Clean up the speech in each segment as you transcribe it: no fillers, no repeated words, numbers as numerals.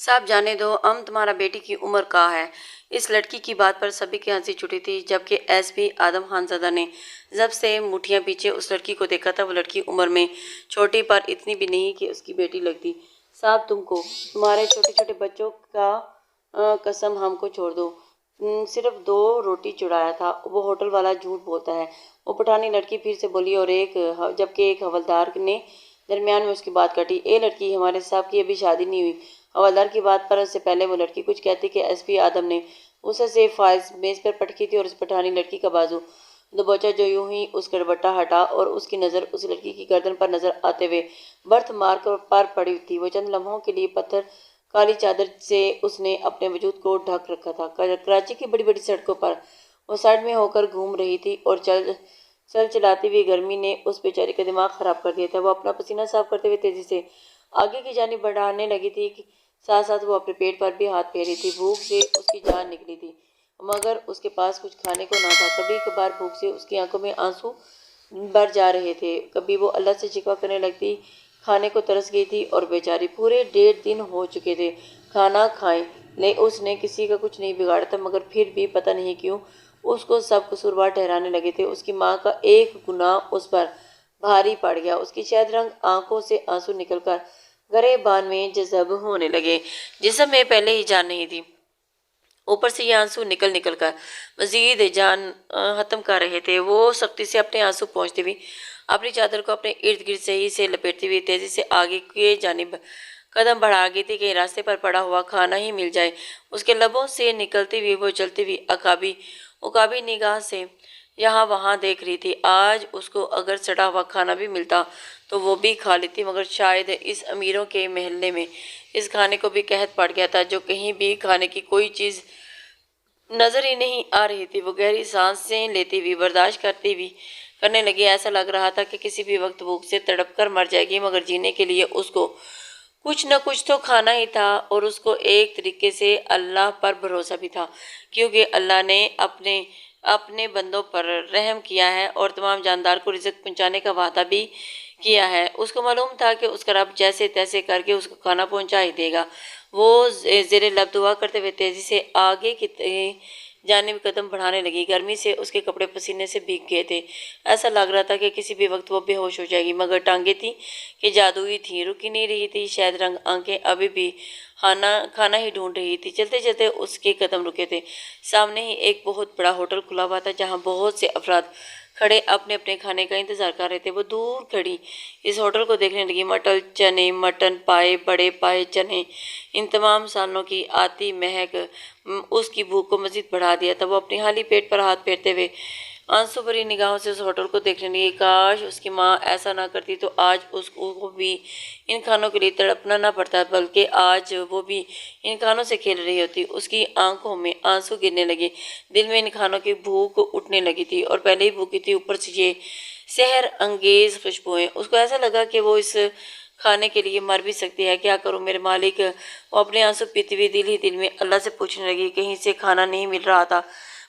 صاحب جانے دو، تمہارا بیٹی کی عمر کا ہے؟ اس لڑکی کی بات پر سبھی کی ہنسی چھٹی تھی، جبکہ ایس پی آدم خانزادہ نے جب سے مٹھیاں پیچھے اس لڑکی کو دیکھا تھا، وہ لڑکی عمر میں چھوٹی پر اتنی بھی نہیں کہ اس کی بیٹی لگتی۔ صاحب تم کو، تمہارے چھوٹے چھوٹے بچوں کا قسم ہم کو چھوڑ دو، صرف 2 روٹی چڑھایا تھا، وہ ہوٹل والا جھوٹ بولتا ہے۔ وہ پٹھانی لڑکی پھر سے بولی، اور جبکہ ایک حوالدار نے درمیان میں اس کی بات کاٹی۔ اے لڑکی، ہمارے صاحب کی ابھی شادی نہیں ہوئی۔ حوالدار کی بات پر سے پہلے وہ لڑکی کچھ کہتی کہ ایس پی آدم نے غصے سے فائل میز پر پٹکی تھی اور اس پٹھانی لڑکی کا بازو دبوچا، جو یوں ہی اس کا دوپٹہ ہٹا اور اس کی نظر اس لڑکی کی گردن پر نظر آتے ہوئے برتھ مارک پر پڑی تھی۔ وہ چند لمحوں کے لیے پتھر کالی چادر سے اس نے اپنے وجود کو ڈھک رکھا تھا۔ کراچی کی بڑی بڑی سڑکوں پر وہ سائیڈ میں ہو کر گھوم رہی تھی اور چلاتی ہوئی گرمی نے اس بیچاری کا دماغ خراب کر دیا تھا۔ وہ اپنا پسینہ صاف کرتے ہوئے تیزی سے آگے کی جانب بڑھانے لگی تھی، ساتھ ساتھ وہ اپنے پیٹ پر بھی ہاتھ پھیر رہی تھی۔ بھوک سے اس کی جان نکلی تھی، مگر اس کے پاس کچھ کھانے کو نہ تھا۔ کبھی کبھار بھوک سے اس کی آنکھوں میں آنسو بھر جا رہے تھے، کبھی وہ اللہ سے شکوہ کرنے لگتی، کھانے کو ترس گئی تھی اور بیچاری پورے 1.5 دن ہو چکے تھے کھانا کھائے اس نے کسی کا کچھ نہیں بگاڑا تھا، مگر پھر بھی پتہ نہیں کیوں اس کو سب قصوروار ٹھہرانے لگے تھے۔ اس کی ماں کا ایک گناہ اس پر بھاری پڑ گیا۔ اس کی شہد رنگ آنکھوں سے آنسو نکل کر گریبان میں جذب ہونے لگے، جسم میں پہلے ہی جان نہیں تھی، اوپر سے یہ آنسو نکل کر مزید جان ختم کر رہے تھے۔ وہ سختی سے اپنے آنسو پہنچتی ہوئی اپنی چادر کو اپنے ارد گرد صحیح سے لپیٹتی ہوئی تیزی سے آگے کی جانب قدم بڑھا گئی تھی کہ راستے پر پڑا ہوا کھانا ہی مل جائے۔ اس کے لبوں سے نکلتی ہوئی وہ چلتی ہوئی عقابی نگاہ سے یہاں وہاں دیکھ رہی تھی۔ آج اس کو اگر سڑا ہوا کھانا بھی ملتا تو وہ بھی کھا لیتی، مگر شاید اس امیروں کے محلے میں اس کھانے کو بھی قحط پڑ گیا تھا، جو کہیں بھی کھانے کی کوئی چیز نظر ہی نہیں آ رہی تھی۔ وہ گہری سانسیں لیتی ہوئی برداشت کرنے لگی۔ ایسا لگ رہا تھا کہ کسی بھی وقت بھوک سے تڑپ کر مر جائے گی، مگر جینے کے لیے اس کو کچھ نہ کچھ تو کھانا ہی تھا، اور اس کو ایک طریقے سے اللہ پر بھروسہ بھی تھا، کیونکہ اللہ نے اپنے بندوں پر رحم کیا ہے اور تمام جاندار کو رزق پہنچانے کا وعدہ بھی کیا ہے۔ اس کو معلوم تھا کہ اس کا رب جیسے تیسے کر کے اس کو کھانا پہنچا ہی دے گا۔ وہ زیر لب دعا کرتے ہوئے تیزی سے آگے کی جانب قدم بڑھانے لگی۔ گرمی سے اس کے کپڑے پسینے سے بھیگ گئے تھے، ایسا لگ رہا تھا کہ کسی بھی وقت وہ بے ہوش ہو جائے گی، مگر ٹانگیں تھیں کہ جادوئی تھیں، رک ہی نہیں رہی تھی۔ شہد رنگ آنکھیں ابھی بھی کھانا ہی ڈھونڈ رہی تھی۔ چلتے چلتے اس کے قدم رکے تھے۔ سامنے ہی ایک بہت بڑا ہوٹل کھلا ہوا تھا، جہاں بہت سے افراد کھڑے اپنے اپنے کھانے کا انتظار کر رہے تھے۔ وہ دور کھڑی اس ہوٹل کو دیکھنے لگی۔ مٹر چنے، مٹن پائے، بڑے پائے چنے، ان تمام سالنوں کی آتی مہک اس کی بھوک کو مزید بڑھا دیا تھا۔ وہ اپنی خالی پیٹ پر ہاتھ پھیرتے ہوئے آنسو بھری نگاہوں سے اس ہوٹل کو دیکھنے لگی۔ کاش اس کی ماں ایسا نہ کرتی تو آج اس کو بھی ان کھانوں کے لیے تڑپنا نہ پڑتا، بلکہ آج وہ بھی ان کھانوں سے کھیل رہی ہوتی۔ اس کی آنکھوں میں آنسو گرنے لگے، دل میں ان کھانوں کی بھوک اٹھنے لگی تھی، اور پہلے ہی بھوکی تھی، اوپر سے یہ سحر انگیز خوشبوئیں۔ اس کو ایسا لگا کہ وہ اس کھانے کے لیے مر بھی سکتی ہے۔ کیا کروں میرے مالک، وہ اپنے آنسو پیتی ہوئی دل ہی دل میں اللہ سے پوچھنے لگی۔ کہیں سے کھانا نہیں مل رہا تھا،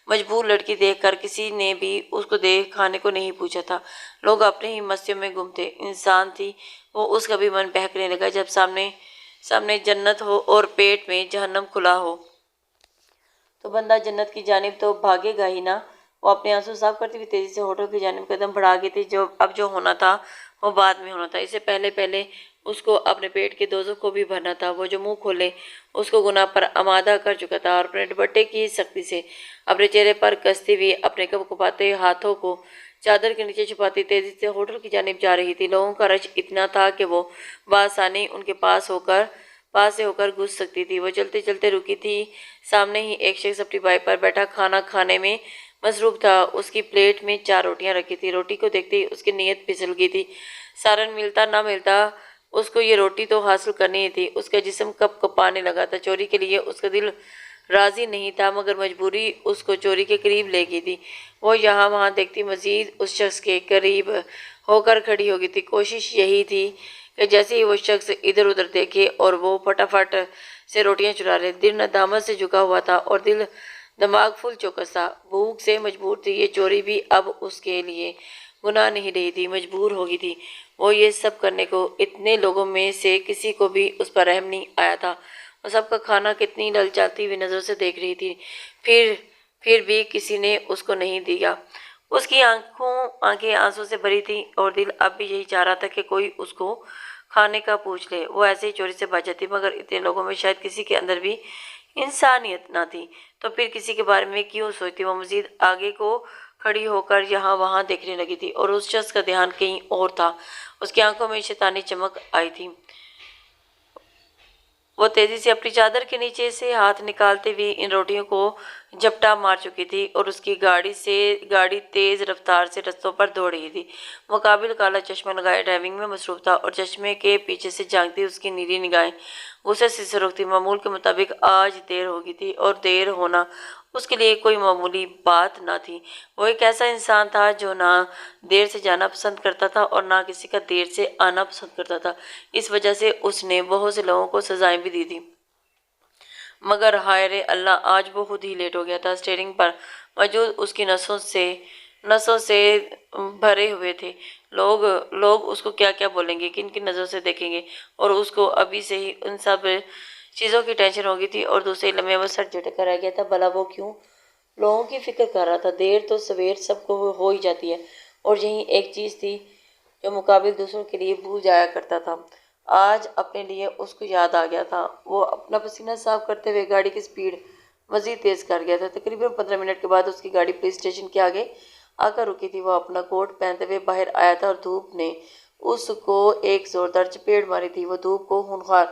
مجبور لڑکی دیکھ کر کسی نے بھی اس کو کھانے کو نہیں پوچھا تھا، لوگ اپنے ہی مسیوں میں گم تھے۔ انسان تھی وہ، اس کا بھی من بہکنے لگا۔ جب سامنے جنت ہو اور پیٹ میں جہنم کھلا ہو تو بندہ جنت کی جانب تو بھاگے گا ہی نا۔ وہ اپنے آنسو صاف کرتی ہوئی تیزی سے ہوٹل کی جانب قدم بڑھا گئی تھی۔ اب جو ہونا تھا وہ بعد میں ہونا تھا، اس سے پہلے اس کو اپنے پیٹ کے دوزخ کو بھی بھرنا تھا۔ وہ جو منہ کھولے اس کو گناہ پر آمادہ کر چکا تھا، اور اپنے دوپٹے کی سختی سے اپنے چہرے پر کستی ہوئی اپنے کپکپاتے ہاتھوں کو چادر کے نیچے چھپاتی تیزی سے ہوٹل کی جانب جا رہی تھی۔ لوگوں کا رش اتنا تھا کہ وہ بآسانی ان کے پاس سے ہو کر گزر سکتی تھی۔ وہ چلتے چلتے رکی تھی۔ سامنے ہی ایک شخص اپنی بائک پر بیٹھا کھانا کھانے میں مصروف تھا۔ اس کی پلیٹ میں 4 روٹیاں رکھی تھی۔ روٹی کو دیکھتے ہی اس کی نیت پھسل گئی تھی۔ سالن ملتا نہ ملتا اس کو یہ روٹی تو حاصل کرنی ہی تھی۔ اس کا جسم کپ کپانے لگا تھا۔ چوری کے لیے اس کا دل راضی نہیں تھا، مگر مجبوری اس کو چوری کے قریب لے گئی تھی۔ وہ یہاں وہاں دیکھتی، مزید اس شخص کے قریب ہو کر کھڑی ہو گئی تھی۔ کوشش یہی تھی کہ جیسے ہی وہ شخص ادھر ادھر دیکھے اور وہ فٹافٹ سے روٹیاں چرا لے۔ دل ندامت سے جھکا ہوا تھا اور دماغ فل چوکس تھا۔ بھوک سے مجبور تھی، یہ چوری بھی اب اس کے لیے گناہ نہیں رہی تھی، مجبور ہو گئی تھی۔ وہ یہ سب کرنے کو اتنے لوگوں میں سے کسی کو بھی اس پر رحم نہیں آیا تھا۔ وہ سب کا کھانا کتنی للچاتی ہوئی نظر سے دیکھ رہی تھی، پھر بھی کسی نے اس کو نہیں دیا۔ اس کی آنکھیں آنسوں سے بھری تھیں اور دل اب بھی یہی چاہ رہا تھا کہ کوئی اس کو کھانے کا پوچھ لے۔ وہ ایسے ہی چوری سے بچ جاتی، مگر اتنے لوگوں میں شاید کسی کے اندر بھی انسانیت نہ تھی، تو پھر کسی کے بارے میں کیوں سوچتی؟ وہ مزید آگے کو کھڑی ہو کر یہاں وہاں دیکھنے لگی تھی اور اس شخص کا دھیان کہیں اور تھا۔ اس کی آنکھوں میں شیطانی چمک آئی تھی۔ وہ تیزی سے اپنی چادر کے نیچے سے ہاتھ نکالتے ہوئے ان روٹیوں کو جھپٹا مار چکی تھی اور اس کی گاڑی تیز رفتار سے رستوں پر دوڑ رہی تھی۔ مقابل کالا چشمہ لگائے ڈرائیونگ میں مصروف تھا اور چشمے کے پیچھے سے جھانکتی اس کی نیلی نگاہیں غصے سے سرخ تھی۔ معمول کے مطابق آج دیر ہو گئی تھی اور دیر ہونا اس کے لیے کوئی معمولی بات نہ تھی۔ وہ ایک ایسا انسان تھا جو نہ دیر سے جانا پسند کرتا تھا اور نہ کسی کا دیر سے آنا پسند کرتا تھا۔ اس وجہ سے اس نے بہت سے لوگوں کو سزائیں بھی دی تھی، مگر ہائے رے اللہ، آج وہ خود ہی لیٹ ہو گیا تھا۔ اسٹیئرنگ پر موجود اس کی نسوں سے بھرے ہوئے تھے۔ لوگ اس کو کیا کیا بولیں گے، کن کن نظروں سے دیکھیں گے، اور اس کو ابھی سے ہی ان سب چیزوں کی ٹینشن ہو گئی تھی اور دوسرے لمحے وہ سر جھٹک کر رہ گیا تھا۔ بھلا وہ کیوں لوگوں کی فکر کر رہا تھا؟ دیر تو سویر سب کو ہو ہی جاتی ہے، اور یہی ایک چیز تھی جو مقابل دوسروں کے لیے بھول جایا کرتا تھا، آج اپنے لیے اس کو یاد آ گیا تھا۔ وہ اپنا پسینہ صاف کرتے ہوئے گاڑی کی سپیڈ مزید تیز کر گیا تھا۔ تقریباً 15 منٹ کے بعد اس کی گاڑی پولیس اسٹیشن کے آگے آ کر رکی تھی۔ وہ اپنا کوٹ پہنتے ہوئے باہر آیا تھا اور دھوپ نے اس کو ایک زوردار چپیڑ ماری تھی۔ وہ دھوپ کو خونخوار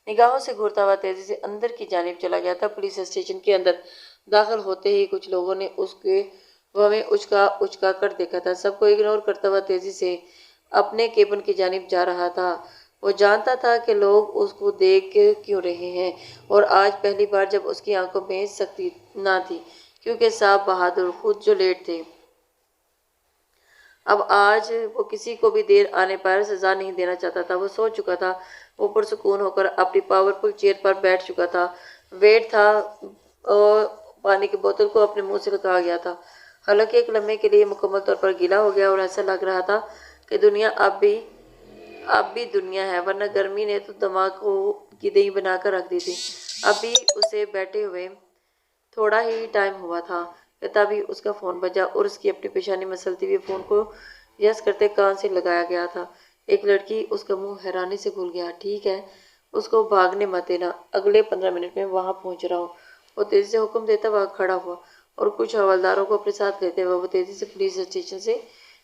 نگاہوں سے گھورتا ہوا تیزی سے اندر کی جانب چلا گیا تھا۔ پولیس اسٹیشن کے اندر داخل ہوتے ہی کچھ لوگوں نے اس کے ہمیں اچکا کر دیکھا تھا۔ سب کو اگنور کرتا ہوا تیزی سے اپنے کیبن کی جانب جا رہا تھا۔ وہ جانتا تھا کہ لوگ اس کو دیکھ کیوں رہے ہیں، اور آج پہلی بار جب اس کی آنکھوں میں سختی نہ تھی، کیونکہ صاحب بہادر خود جو لیٹ تھے، اب آج وہ کسی کو بھی دیر آنے پر سزا نہیں دینا چاہتا تھا۔ وہ سو چکا تھا، وہ پرسکون ہو کر اپنی پاورفل چیئر پر بیٹھ چکا تھا۔ ویٹ تھا اور پانی کی بوتل کو اپنے منہ سے لگا گیا تھا۔ حالانکہ ایک لمحے کے لیے مکمل طور پر گیلا ہو گیا اور ایسا لگ رہا تھا کہ دنیا اب بھی دنیا ہے، ورنہ گرمی نے تو دماغ کو گدئی بنا کر رکھ دی تھی۔ اب بھی اسے بیٹھے ہوئے تھوڑا ہی ٹائم ہوا تھا کہ تبھی اس کا فون بجا اور اس کی اپنی پیشانی مسلتے ہوئے فون کو یس کرتے کان سے لگایا گیا تھا۔ ایک لڑکی، اس کا منہ حیرانی سے کھل گیا۔ ٹھیک ہے، اس کو بھاگنے مت دینا، اگلے 15 منٹ میں وہاں پہنچ رہا ہوں۔ وہ تیزی سے حکم دیتا ہوا کھڑا ہوا اور کچھ حوالداروں کو اپنے ساتھ لیتے ہوئے وہ تیزی سے پولیس اسٹیشن سے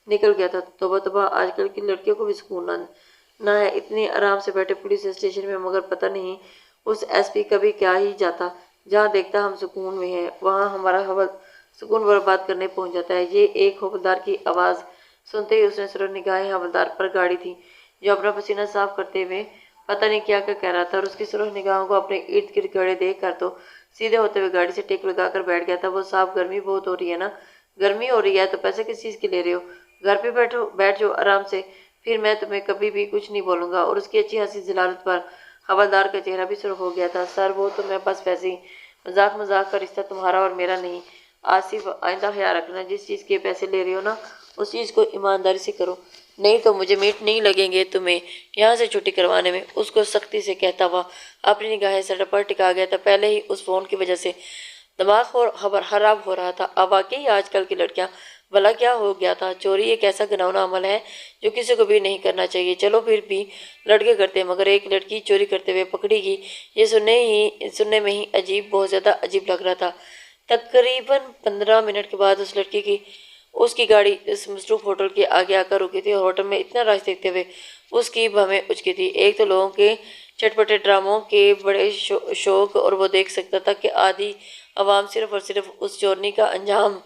نکل گیا تھا۔ توبہ توبہ، آج کل کی لڑکیوں کو بھی سکون نہ ہے اتنی آرام سے بیٹھے پولیس اسٹیشن میں، مگر پتہ نہیں اس ایس پی کبھی کیا ہی جاتا، جہاں دیکھتا ہم سکون میں ہیں وہاں ہمارا سکون برباد کرنے پہنچ جاتا ہے۔ یہ ایک حوالدار کی آواز سنتے ہی اس نے سرخ نگاہیں حوالدار پر گاڑی تھی، جو اپنا پسینہ صاف کرتے ہوئے پتہ نہیں کیا کہہ رہا تھا، اور اس کی سرخ نگاہوں کو اپنے ارد گرد کھڑے دیکھ کر تو سیدھے ہوتے ہوئے گاڑی سے ٹیک لگا کر بیٹھ گیا تھا۔ وہ صاحب، گرمی بہت ہو رہی ہے نا؟ گرمی ہو رہی ہے تو پیسے کس چیز کے لے رہے ہو؟ گھر پہ بیٹھ جاؤ آرام سے، پھر میں تمہیں کبھی بھی کچھ نہیں بولوں گا۔ اور اس کی اچھی خاصی ذلالت پر حوالدار کا چہرہ بھی سرخ ہو گیا تھا۔ سر، وہ تو میں بس ویسے ہی مذاق کا رشتہ تمہارا اور میرا نہیں۔ آصف، آئندہ خیال رکھنا، جس چیز کے پیسے لے رہے ہو نا، اس چیز کو ایمانداری سے کرو، نہیں تو مجھے میٹ نہیں لگیں گے تمہیں یہاں سے چھٹی کروانے میں، اس کو سختی سے کہتا ہوا اپنی نگاہیں سر پر ٹکا گیا تھا۔ پہلے ہی اس فون کی وجہ سے دماغ خراب ہو رہا تھا، اب واقعی آج کل کی لڑکیاں، بھلا کیا ہو گیا تھا؟ چوری ایک ایسا گناؤنا عمل ہے جو کسی کو بھی نہیں کرنا چاہیے۔ چلو پھر بھی لڑکے کرتے ہیں، مگر ایک لڑکی چوری کرتے ہوئے پکڑی گئی، یہ سننے میں ہی بہت زیادہ عجیب لگ رہا تھا۔ تقریباً 15 منٹ کے بعد اس کی گاڑی اس مصروف ہوٹل کے آگے آ کر رکی تھی، اور ہوٹل میں اتنا رش دیکھتے ہوئے اس کی بھویں اچکی تھی۔ ایک تو لوگوں کے چٹپٹے ڈراموں کے بڑے شوق، اور وہ دیکھ سکتا تھا کہ آدھی عوام صرف اور صرف اس چورنی کا انجام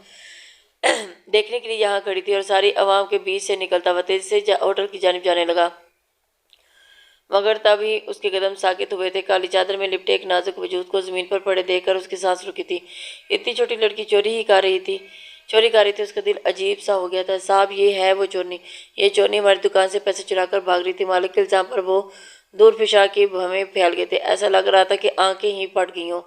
دیکھنے کے لیے یہاں کھڑی تھی، اور ساری عوام کے بیچ سے نکلتا ہوا تیزی سے ہوٹل کی جانب جانے لگا، مگر تب ہی اس کے قدم ساکت ہوئے تھے۔ کالی چادر میں لپٹے ایک نازک وجود کو زمین پر پڑے دیکھ کر اس کی سانس رکی تھی۔ اتنی چھوٹی لڑکی چوری کر رہی تھی، اس کا دل عجیب سا ہو گیا تھا۔ صاحب، یہ ہے وہ چورنی، یہ چورنی ہماری دکان سے پیسے چرا کر بھاگ رہی تھی۔ مالک کے الزام پر وہ دور فشا کی بھویں پھیل گئے تھے، ایسا لگ رہا تھا کہ آنکھیں ہی پھٹ گئی ہوں۔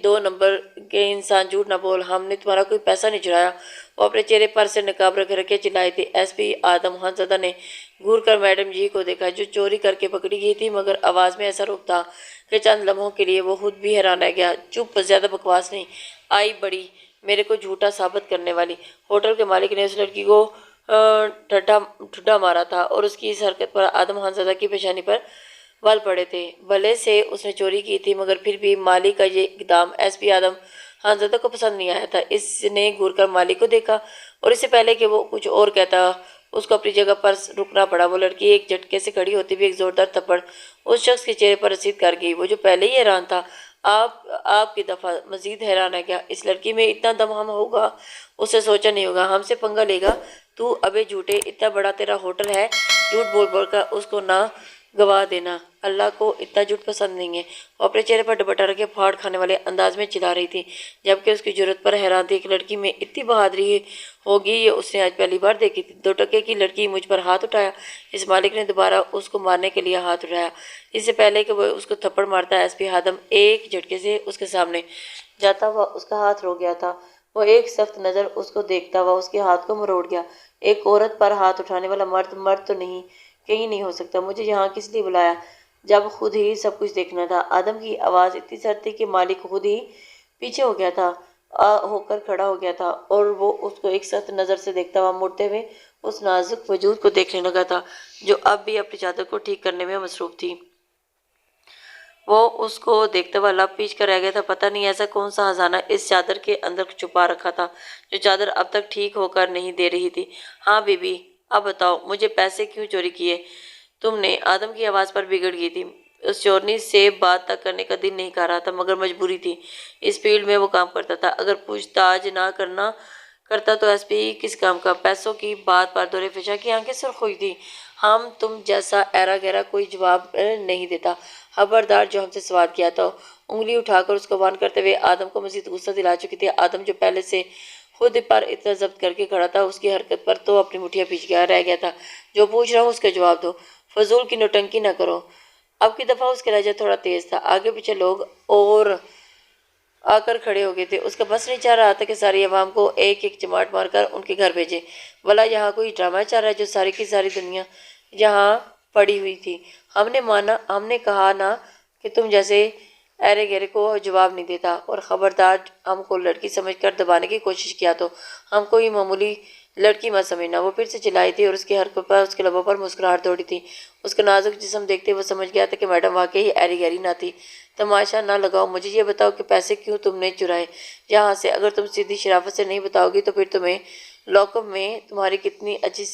2 نمبر کے انسان، جھوٹ نہ بول، ہم نے تمہارا کوئی پیسہ نہیں چرایا۔ وہ اپنے چہرے پر سے نقاب رکھے چلائے تھے۔ ایس پی آدم خان زادہ نے گور کر میڈم جی کو دیکھا جو چوری کر کے پکڑی گئی تھی، مگر آواز میں ایسا روپ تھا کہ چند لمحوں کے لیے وہ خود بھی حیران رہ گیا۔ چپ، زیادہ بکواس نہیں، آئی بڑی میرے کو جھوٹا ثابت کرنے والی۔ ہوٹل کے مالک نے اس لڑکی کو ٹھڈا مارا تھا اور اس کی اس حرکت پر آدم خانزادہ کی پیشانی پر وال پڑے تھے۔ بھلے سے اس نے چوری کی تھی، مگر پھر بھی مالک کا یہ اقدام ایس پی آدم خانزادہ کو پسند نہیں آیا تھا۔ اس نے گور کر مالک کو دیکھا اور اس سے پہلے کہ وہ کچھ اور کہتا اس کو اپنی جگہ پر رکنا پڑا۔ وہ لڑکی ایک جھٹکے سے کھڑی ہوتی ہوئی ایک زوردار تھپڑ اس شخص کے چہرے پر رسید کر گئی، وہ جو پہلے ہی حیران تھا آپ کی دفعہ مزید حیران ہے کیا؟ اس لڑکی میں اتنا دم ہم ہوگا اس سے سوچا نہیں ہوگا، ہم سے پنگا لے گا تو؟ ابے جھوٹے، اتنا بڑا تیرا ہوٹل ہے، جھوٹ بول بول کر اس کو نہ گوا دینا۔ اللہ کو اتنا جھوٹ پسند نہیں ہے۔ وہ اپنے چہرے پر دوپٹہ رکھے پھاڑ کھانے والے انداز میں چلا رہی تھی، جبکہ اس کی جرأت پر حیران تھی۔ ایک لڑکی میں اتنی بہادری ہوگی یہ اس نے آج پہلی بار دیکھی تھی۔ 2 ٹکے کی لڑکی مجھ پر ہاتھ اٹھایا۔ اس مالک نے دوبارہ اس کو مارنے کے لیے ہاتھ اٹھایا۔ اس سے پہلے کہ وہ اس کو تھپڑ مارتا، ایس پی آدم ایک جھٹکے سے اس کے سامنے جاتا ہوا اس کا ہاتھ روک گیا تھا۔ وہ ایک سخت نظر اس کو دیکھتا ہوا اس کے ہاتھ کو مروڑ گیا۔ ایک عورت پر ہاتھ اٹھانے والا مرد تو نہیں، کہیں نہیں ہو سکتا۔ مجھے یہاں کس لیے بلایا جب خود ہی سب کچھ دیکھنا تھا؟ آدم کی آواز اتنی سرد تھی کہ مالک خود ہی پیچھے ہو گیا تھا، ہو کر کھڑا ہو گیا تھا اور وہ اس کو ایک سخت نظر سے دیکھتا ہوا مڑتے ہوئے اس نازک وجود کو دیکھنے لگا تھا جو اب بھی اپنی چادر کو ٹھیک کرنے میں مصروف تھی۔ وہ اس کو دیکھتے ہوا لب پیچ کر رہ گیا تھا۔ پتہ نہیں ایسا کون سا خزانہ اس چادر کے اندر چھپا رکھا تھا جو چادر اب تک ٹھیک ہو کر نہیں دے رہی تھی۔ ہاں بی بی، اب بتاؤ مجھے پیسے کیوں چوری کیے تم نے؟ آدم کی آواز پر بگڑ گئی تھی۔ اس چورنی سے بات تک کرنے کا دل نہیں کر رہا تھا، مگر مجبوری تھی۔ اس فیلڈ میں وہ کام کرتا تھا، اگر پوچھ تاچھ نہ کرتا تو ایس پی کس کام کا؟ پیسوں کی بات پر دور فشاں کی آنکھیں سرخ ہوئی تھی۔ ہم تم جیسا ایرا گیرا کوئی جواب نہیں دیتا، خبردار جو ہم سے سوال کیا تو انگلی اٹھا کر اس کو وارن کرتے ہوئے آدم کو مزید غصہ دلا چکی تھی۔ آدم جو پہلے سے خود پر اتنا ضبط کر کے کھڑا تھا، اس کی حرکت پر تو اپنی مٹھیاں پیچھ گیا رہ گیا تھا۔ جو پوچھ رہا ہوں اس کا جواب دو، فضول کی نوٹنکی نہ کرو۔ اب کی دفعہ اس کا لہجہ تھوڑا تیز تھا۔ آگے پیچھے لوگ اور آ کر کھڑے ہو گئے تھے۔ اس کا بس نہیں چاہ رہا تھا کہ ساری عوام کو ایک ایک چماٹ مار کر ان کے گھر بھیجے۔ بھلا یہاں کوئی ڈرامہ چل رہا ہے جو ساری کی ساری دنیا یہاں پڑی ہوئی تھی؟ ہم نے کہا نا کہ تم جیسے ایرے گیرے کو جواب نہیں دیتا، اور خبردار ہم کو لڑکی سمجھ کر دبانے کی کوشش کیا تو ہم کو یہ معمولی لڑکی مت سمجھنا۔ وہ پھر سے چلائی تھی اور اس کی حرکت پر اس کے لبوں پر مسکراہٹ دوڑی تھی۔ اس کا نازک جسم دیکھتے وہ سمجھ گیا تھا کہ میڈم واقعی ایری گیری نہ تھی۔ تماشا نہ لگاؤ، مجھے یہ بتاؤ کہ پیسے کیوں تم نے چرائے یہاں سے؟ اگر تم سیدھی شرافت سے نہیں بتاؤ گی تو پھر تمہیں لاک اپ میں تمہاری کتنی اچھی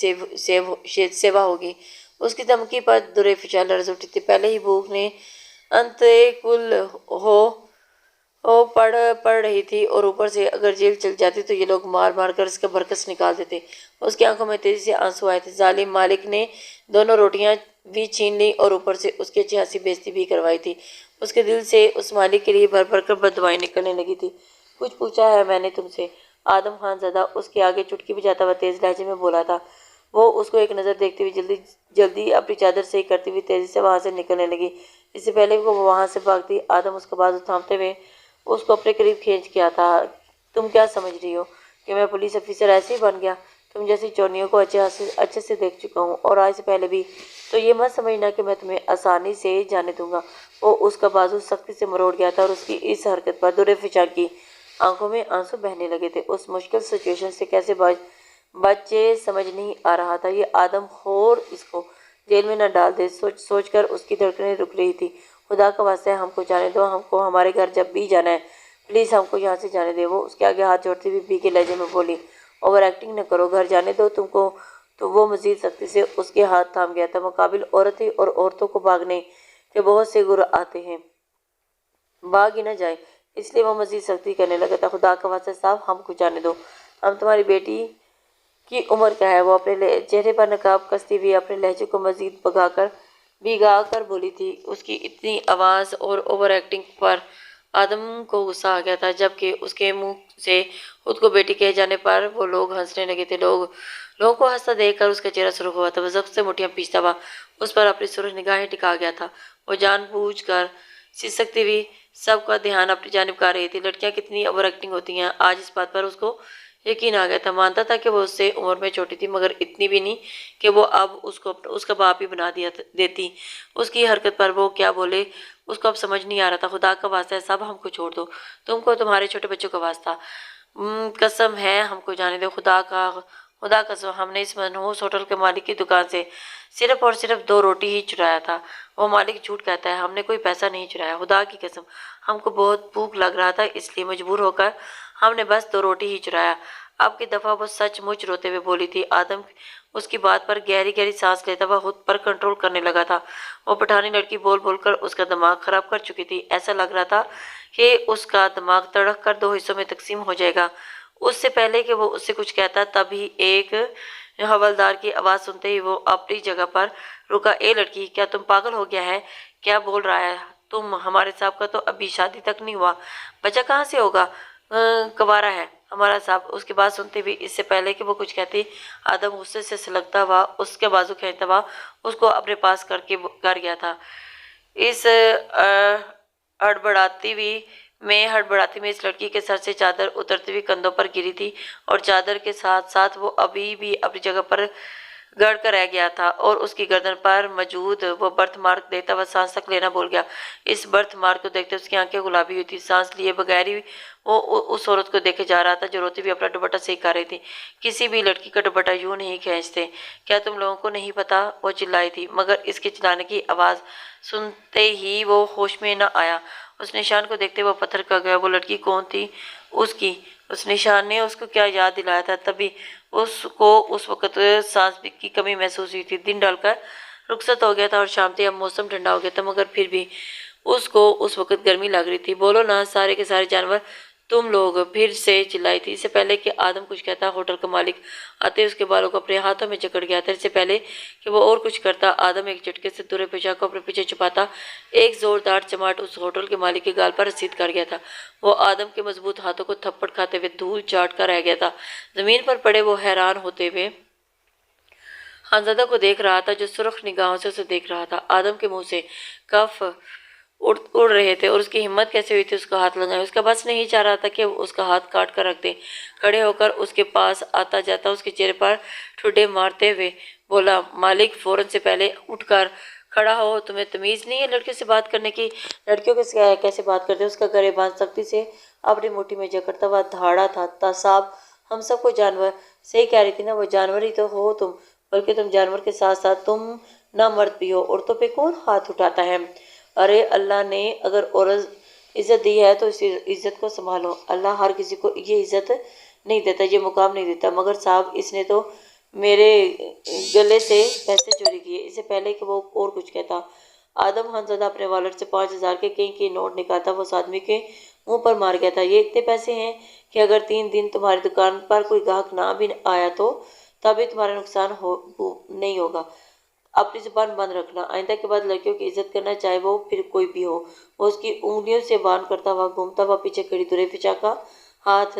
سیوا ہوگی۔ اس کی دھمکی پر درے فشاں لرز اٹھی تھی۔ پہلے ہی بھوک نے انتہے کل پڑ رہی تھی اور اوپر سے اگر جیل چل جاتی تو یہ لوگ مار مار کر اس کا برکس نکال دیتے۔ اس کی آنکھوں میں تیزی سے آنسو آئے تھے۔ ظالم مالک نے 2 روٹیاں بھی چھین لی اور اوپر سے اس کی اچھی خاصی بےعزتی بھی کروائی تھی۔ اس کے دل سے اس مالک کے لیے بھر بھر کر بددعائیں نکلنے لگی تھی۔ کچھ پوچھا ہے میں نے تم سے؟ آدم خانزادہ اس کے آگے چٹکی بجاتا ہوا تیز لہجے میں بولا تھا۔ وہ اس کو ایک نظر دیکھتی ہوئی جلدی اپنی چادر صحیح کرتی ہوئی تیزی سے وہاں سے نکلنے لگی۔ اس سے پہلے کہ وہ وہاں سے بھاگتی، آدم اس کا بازو تھامتے ہوئے اس کو اپنے قریب کھینچ کیا تھا۔ تم کیا سمجھ رہی ہو کہ میں پولیس افیسر ایسے ہی بن گیا؟ تم جیسی چورنیوں کو اچھے سے دیکھ چکا ہوں، اور آج سے پہلے بھی، تو یہ مت سمجھنا کہ میں تمہیں آسانی سے جانے دوں گا۔ وہ اس کا بازو سختی سے مروڑ گیا تھا اور اس کی اس حرکت پر درے فشاں کی آنکھوں میں آنسو بہنے لگے تھے۔ اس مشکل سچویشن سے کیسے بچے سمجھ نہیں آ رہا تھا۔ یہ آدم خور اس کو جیل میں نہ ڈال دے، سوچ کر اس کی دھڑکنیں رک رہی تھی۔ خدا کا واسطہ ہے ہم کو جانے دو، ہم کو ہمارے گھر جب بھی جانا ہے، پلیز ہم کو یہاں سے جانے دے۔ وہ اس کے آگے ہاتھ جوڑتی ہوئی بھیگے لہجے میں بولی، اوور ایکٹنگ نہ کرو، گھر جانے دو تم کو۔ تو وہ مزید سختی سے اس کے ہاتھ تھام گیا تھا۔ مقابل عورت تھی اور عورتوں کو بھاگنے کے بہت سے گر آتے ہیں، بھاگ ہی نہ جائے، اس لیے وہ مزید سختی کرنے لگا تھا۔ خدا کا واسطہ صاحب ہم کو جانے دو، ہم تمہاری بیٹی کی عمر کیا ہے؟ وہ اپنے چہرے پر نقاب کستی ہوئی اپنے لہجے کو مزید بھگا کر بولی تھی۔ اس کی اتنی آواز اور اوور ایکٹنگ پر آدم کو غصہ آ گیا تھا، جبکہ اس کے منہ سے خود کو بیٹی کہے جانے پر وہ لوگ ہنسنے لگے تھے۔ لوگوں کو ہنستا دیکھ کر اس کا چہرہ سرخ ہوا تھا۔ وہ ضبط سے مٹھیاں پیچھتا ہوا اس پر اپنی سرخ نگاہیں ٹکا گیا تھا۔ وہ جان بوجھ کر سسکتی ہوئی سب کا دھیان اپنی جانب کر رہی تھی۔ لڑکیاں کتنی اوور ایکٹنگ ہوتی ہیں، آج اس بات پر اس کو یقین آ گیا تھا۔ مانتا تھا کہ وہ اس سے عمر میں چھوٹی تھی، مگر اتنی بھی نہیں کہ وہ اب اس کا باپ ہی بنا دیتی۔ اس کی حرکت پر وہ کیا بولے اس کو اب سمجھ نہیں آ رہا تھا۔ خدا کا واسطہ ہے، سب ہم کو چھوڑ دو، تم کو تمہارے چھوٹے بچوں کا واسطہ، قسم ہے ہم کو جانے دو، خدا قسم ہم نے اس منحوس ہوٹل کے مالک کی دکان سے صرف اور صرف 2 روٹی ہی چرایا تھا۔ وہ مالک جھوٹ کہتا ہے، ہم نے کوئی پیسہ نہیں چرایا، خدا کی قسم ہم کو بہت بھوک لگ رہا تھا، اس لیے مجبور ہو کر ہم نے بس 2 روٹی ہی چرایا۔ اب کی دفعہ وہ سچ مچ روتے ہوئے بولی تھی۔ آدم اس کی بات پر گہری گہری سانس لیتا ہوا خود پر کنٹرول کرنے لگا تھا۔ وہ پٹھانی لڑکی بول بول کر اس کا دماغ خراب کر چکی تھی۔ ایسا لگ رہا تھا کہ اس کا دماغ تڑک کر 2 حصوں میں تقسیم ہو جائے گا۔ اس سے پہلے کہ وہ اس سے کچھ کہتا تبھی ایک حوالدار کی آواز سنتے ہی وہ اپنی جگہ پر رکا۔ اے لڑکی، کیا تم پاگل ہو گیا ہے؟ کیا بول رہا ہے تم؟ ہمارے صاحب کا تو ابھی شادی تک نہیں ہوا، بچہ کہاں سے ہوگا؟ کنوارا ہے ہمارا صاحب۔ اس کی بات سنتے بھی اس سے پہلے کہ وہ کچھ کہتی، آدم غصے سے سلگتا ہوا اس کے بازو کھینچتا ہوا اس کو اپنے پاس کر گیا تھا۔ اس ہڑبڑاتی میں اس لڑکی کے سر سے چادر اترتی ہوئی کندھوں پر گری تھی، اور چادر کے ساتھ ساتھ وہ ابھی بھی اپنی جگہ پر گڑ کر رہ گیا تھا، اور اس کی گردن پر موجود وہ برتھ مارک دیکھتا ہوا سانس تک لینا بھول گیا۔ اس برتھ مارک کو دیکھتے اس کی آنکھیں گلابی ہوئی تھی۔ سانس لیے بغیر ہی وہ اس عورت کو دیکھے جا رہا تھا جو روتی ہوئی اپنا دوپٹہ صحیح کر رہی تھی۔ کسی بھی لڑکی کا دوپٹہ یوں نہیں کھینچتے، کیا تم لوگوں کو نہیں پتا؟ وہ چلائی تھی، مگر اس کے چلانے کی آواز سنتے ہی وہ ہوش میں نہ آیا۔ اس نشان کو دیکھتے وہ پتھر کھا گیا۔ وہ لڑکی کون تھی؟ اس نشان نے اس کو کیا یاد دلایا تھا؟ تبھی اس کو اس وقت سانس کی کمی محسوس ہوئی تھی۔ دن ڈھل کر رخصت ہو گیا تھا اور شام تھی۔ اب موسم ٹھنڈا ہو گیا تھا، مگر پھر بھی اس کو اس وقت گرمی لگ رہی تھی۔ بولو نا سارے کے سارے جانور، تم لوگ، پھر سے چلائی تھی۔ اس سے پہلے کہ آدم کچھ کہتا ہوٹل کا مالک آتے اس کے بالوں کو اپنے ہاتھوں میں جکڑ گیا تھا۔ اس سے پہلے کہ وہ اور کچھ کرتا آدم ایک جھٹکے سے دورے پیشاب کو اپنے پیچھے چھپاتا ایک زوردار چماٹ اس ہوٹل کے مالک کے گال پر رسید کر گیا تھا۔ وہ آدم کے مضبوط ہاتھوں کو تھپڑ کھاتے ہوئے دھول چاٹ کر رہ گیا تھا۔ زمین پر پڑے وہ حیران ہوتے ہوئے خانزادہ کو دیکھ رہا تھا جو سرخ نگاہوں سے اسے دیکھ رہا تھا۔ آدم کے منہ سے کف اڑ رہے تھے اور اس کی ہمت کیسے ہوئی تھی اس کا ہاتھ لگائے۔ اس کا بس نہیں چاہ رہا تھا کہ وہ اس کا ہاتھ کاٹ کر رکھ دے۔ کھڑے ہو کر اس کے پاس آتا جاتا اس کے چہرے پر ٹھڈے مارتے ہوئے بولا، مالک فوراً سے پہلے اٹھ کر کھڑا ہو، تمہیں تمیز نہیں ہے لڑکیوں سے بات کرنے کی؟ لڑکیوں کے کیسے بات کرتے؟ اس کا گلے باندھ سختی سے اپنی مٹھی میں جکڑتا ہوا دھاڑا تھا، صاحب ہم سب کو جانور، صحیح کہہ رہی تھی نا، وہ جانور ہی تو ہو تم، بلکہ تم جانور کے ساتھ ساتھ تم نہ مرد بھی ہو۔ عورتوں پہ کون ہاتھ اٹھاتا ہے؟ ارے اللہ نے اگر عورت عزت دی ہے تو اس عزت کو سنبھالو۔ اللہ ہر کسی کو یہ عزت نہیں دیتا، یہ مقام نہیں دیتا، مگر صاحب اس نے تو میرے گلے سے پیسے چوری کیے۔ اس سے پہلے کہ وہ اور کچھ کہتا آدم خانزادہ اپنے والٹ سے 5000 کے کئی نوٹ نکالتا وہ اس آدمی کے منہ پر مار گیا تھا۔ یہ اتنے پیسے ہیں کہ اگر 3 دن تمہاری دکان پر کوئی گاہک نہ بھی آیا تو تبھی تمہارا نقصان نہیں ہوگا۔ اپنی زبان بند رکھنا، آئندہ کے بعد لڑکیوں کی عزت کرنا، چاہے وہ پھر کوئی بھی ہو۔ وہ اس کی انگلیوں سے بان کرتا ہوا گھومتا ہوا پیچھے کھڑی دورے پیچا کا ہاتھ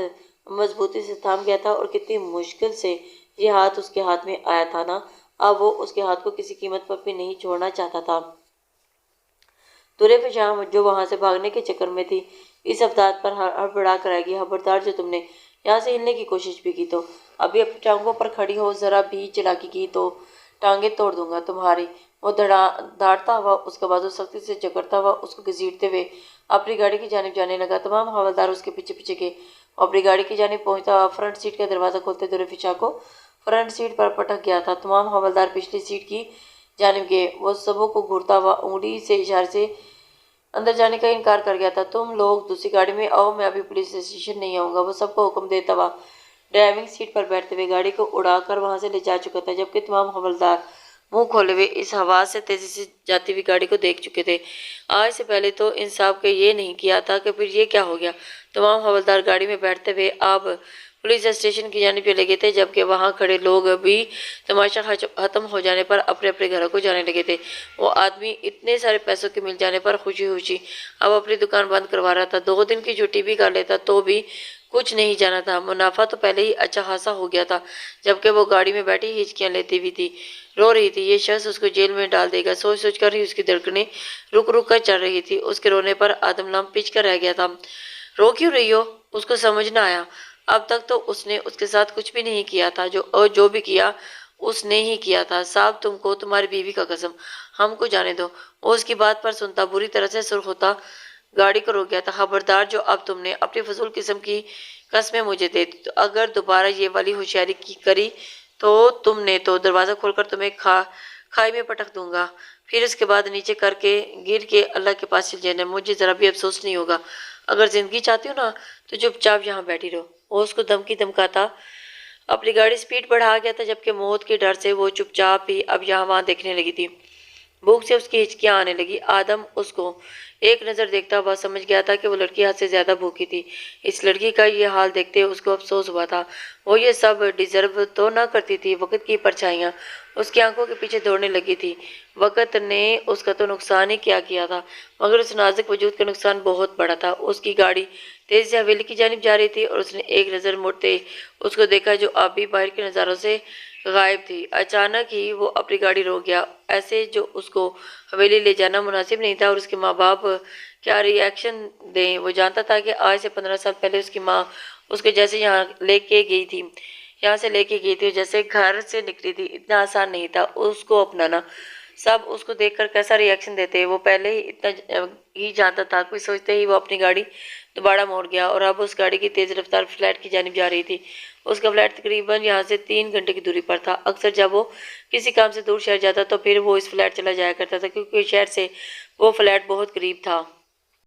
مضبوطی سے تھام گیا تھا، اور کتنی مشکل سے یہ ہاتھ اس کے ہاتھ میں آیا تھا نا۔ اب وہ اس کے ہاتھ کو کسی قیمت پر بھی نہیں چھوڑنا چاہتا تھا۔ دورے پیچا جو وہاں سے بھاگنے کے چکر میں تھی، اس افراد پر ہڑبڑا کر آئے گی۔ خبردار جو تم نے یہاں سے ہلنے کی کوشش بھی کی تو ابھی اپنی ٹانگوں پر کھڑی ہو، ذرا بھی چلاکی کی تو ٹانگیں توڑ دوں گا تمہاری۔ وہ دھاڑتا ہوا اس کا بازو سختی سے جکڑتا ہوا اس کو گھسیٹتے ہوئے اپنی گاڑی کی جانب جانے لگا۔ تمام حوالدار اس کے پیچھے پیچھے گئے۔ وہ اپنی گاڑی کی جانب پہنچتا ہوا فرنٹ سیٹ کا دروازہ کھولتے دورے پیچا کو فرنٹ سیٹ پر پٹک گیا تھا۔ تمام حوالدار پچھلی سیٹ کی جانب گئے۔ وہ سبوں کو گھورتا ہوا انگلی سے اشارے سے اندر جانے کا انکار کر گیا تھا۔ تم لوگ دوسری گاڑی میں آؤ، میں ابھی پولیس اسٹیشن نہیں آؤں گا۔ وہ سب کو حکم دیتا ہوا ڈرائیونگ سیٹ پر بیٹھتے ہوئے گاڑی کو اڑا کر وہاں سے لے جا چکا تھا، جبکہ تمام حوالدار منہ کھولے ہوئے اس ہوا سے تیزی سے جاتی ہوئی گاڑی کو دیکھ چکے تھے۔ آج سے پہلے تو انصاف کے یہ نہیں کیا تھا کہ پھر یہ کیا ہو گیا۔ تمام حوالدار گاڑی میں بیٹھتے ہوئے اب پولیس اسٹیشن کی جانب چلے گئے تھے، جبکہ وہاں کھڑے لوگ بھی تماشا ختم ہو جانے پر اپنے اپنے گھروں کو جانے لگے تھے۔ وہ آدمی اتنے سارے پیسوں کے مل جانے پر خوشی خوشی اب اپنی دکان بند کروا رہا تھا۔ 2 دن کی چھٹی بھی کر لیتا تو بھی کچھ نہیں جانا تھا۔ منافع تو پہلے ہی اچھا خاصا ہو گیا تھا، جبکہ وہ گاڑی میں بیٹھی ہچکیاں لیتی ہوئی تھی، رو رہی تھی۔ یہ شخص اس کو جیل میں ڈال دے گا، سوچ سوچ کر ہی اس کی دھڑکنیں رک رک کر چل رہی تھی۔ اس کے رونے پر آدم لم پچ کر رہ گیا تھا۔ رو کیوں رہی ہو؟ اس کو سمجھ نہ آیا۔ اب تک تو اس نے اس کے ساتھ کچھ بھی نہیں کیا تھا، جو بھی کیا اس نے ہی کیا تھا۔ صاحب تم کو تمہاری بیوی کا قسم، ہم کو جانے دو۔ وہ اس کی بات پر سنتا بری طرح سے سرخ ہوتا گاڑی کو روک گیا تھا۔ خبردار، جو اب تم نے اپنی فضول قسم کی قسمیں مجھے دے دی، تو اگر دوبارہ یہ والی ہوشیاری کری تو تم نے تو دروازہ کھول کر تمہیں کھائی میں پٹک دوں گا، پھر اس کے بعد نیچے کر کے گر کے اللہ کے پاس چل جانا، مجھے ذرا بھی افسوس نہیں ہوگا۔ اگر زندگی چاہتی ہو نا تو چپ چاپ یہاں بیٹھی رہو۔ وہ اس کو دھمکاتا اپنی گاڑی سپیڈ بڑھا گیا تھا، جبکہ موت کے ڈر سے وہ چپ چاپ ہی اب یہاں وہاں دیکھنے لگی تھی۔ بھوک سے اس کی ہچکیاں آنے لگی۔ آدم اس کو ایک نظر دیکھتا ہوا سمجھ گیا تھا کہ وہ لڑکی حد سے زیادہ بھوکی تھی۔ اس لڑکی کا یہ حال دیکھتے اس کو افسوس ہوا تھا۔ وہ یہ سب ڈیزرو تو نہ کرتی تھی۔ وقت کی پرچھائیاں اس کی آنکھوں کے پیچھے دوڑنے لگی تھی۔ وقت نے اس کا تو نقصان ہی کیا تھا، مگر اس نازک وجود کا نقصان بہت بڑا تھا۔ اس کی گاڑی تیزی سے حویلی کی جانب جا رہی تھی اور اس نے ایک نظر مڑتے اس کو دیکھا، جو اب بھی باہر کے نظاروں سے غائب تھی۔ اچانک ہی وہ اپنی گاڑی روک گیا، ایسے جو اس کو حویلی لے جانا مناسب نہیں تھا اور اس کے ماں باپ کیا ری ایکشن دیں۔ وہ جانتا تھا کہ آج سے 15 سال پہلے اس کی ماں اس کو جیسے یہاں سے لے کے گئی تھی اور جیسے گھر سے نکلی تھی، اتنا آسان نہیں تھا اس کو اپنانا۔ سب اس کو دیکھ کر کیسا ری ایکشن دیتے، وہ پہلے ہی اتنا ہی جانتا تھا۔ کوئی سوچتے ہی وہ اپنی گاڑی دوبارہ موڑ گیا اور اب اس گاڑی کی تیز رفتار فلیٹ کی جانب جا رہی تھی۔ اس کا فلیٹ تقریباً یہاں سے 3 گھنٹے کی دوری پر تھا۔ اکثر جب وہ کسی کام سے دور شہر جاتا تو پھر وہ اس فلیٹ چلا جایا کرتا تھا، کیونکہ شہر سے وہ فلیٹ بہت قریب تھا۔